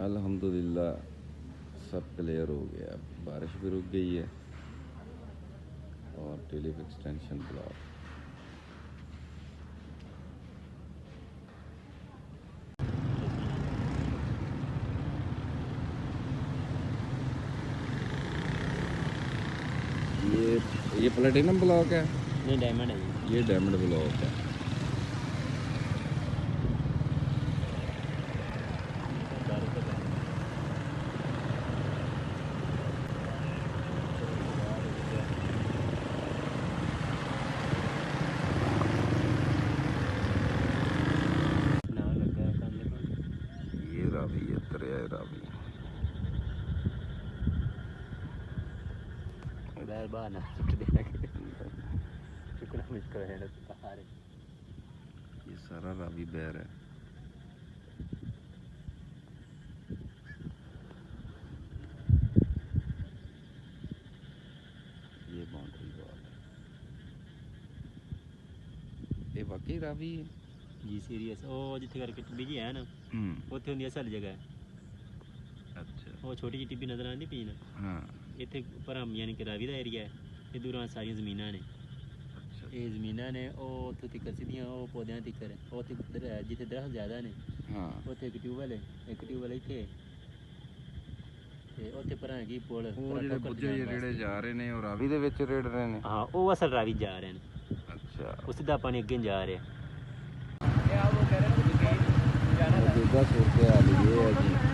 अल्हम्दुलिल्लाह सब क्लियर हो गया। बारिश भी रुक गई है और टिलिप एक्सटेंशन ब्लॉक। ये प्लेटिनम ब्लॉक है? नहीं, डायमंड है। ये डायमंड ब्लॉक है। ये रावी है, दरिया रावी। बाहर ना सुट देना चुकना मुझको है ना बाहर। ये सारा रावी बहर है। ये बाउंड्री वॉल है। ये वाकई रावी है जी, सीरियस। ओ जिथे करके बिजी है ना, ਉੱਥੇ ਹੁੰਦੀ ਅਸਲ ਜਗ੍ਹਾ। अच्छा, ਉਹ ਛੋਟੀ ਜਿਹੀ ਟਿੱਬੀ ਨਜ਼ਰ ਆਉਂਦੀ ਪਈ ਨਾ। हाँ। ਇੱਥੇ ਭਰਮ ਯਾਨੀ ਕਿ ਰਾਵੀ ਦਾ ਏਰੀਆ ਹੈ। ਇਹ ਦੂਰਾਂ ਸਾਰੀਆਂ ਜ਼ਮੀਨਾਂ ਨੇ। अच्छा, ਇਹ ਜ਼ਮੀਨਾਂ ਨੇ ਉਹ ਉੱਥੋਂ ਤੱਕ ਸਿੱਧੀਆਂ ਉਹ ਪੌਦਿਆਂ ਤੱਕ ਉਹ ਜਿੱਥੇ ਦਰਖਤ ਜ਼ਿਆਦਾ ਨੇ हाँ। ਉੱਥੇ ਇੱਕ ਟਿਊਬਵੈਲ ਹੈ। ਇੱਕ ਟਿਊਬਵੈਲ ਇੱਥੇ ਤੇ ਉੱਥੇ ਭਰਾਂ ਹੈਗੀ ਪੁਲ। ਉਹ ਜਿਹੜੇ ਬੁੱਝੇ ਜਿਹੇ ਰੇੜੇ ਜਾ ਰਹੇ ਨੇ ਉਹ ਰਾਵੀ ਦੇ ਵਿੱਚ ਰੇੜ ਰਹੇ ਨੇ? ਹਾਂ, ਉਹ ਅਸਲ ਰਾਵੀ ਜਾ ਰਹੇ ਨੇ। अच्छा, ਉਹ ਸਿੱਧਾ ਪਾਣੀ ਅੱਗੇ ਜਾ ਰਿਹਾ। मौजूदा सूरत हाल ये है जी।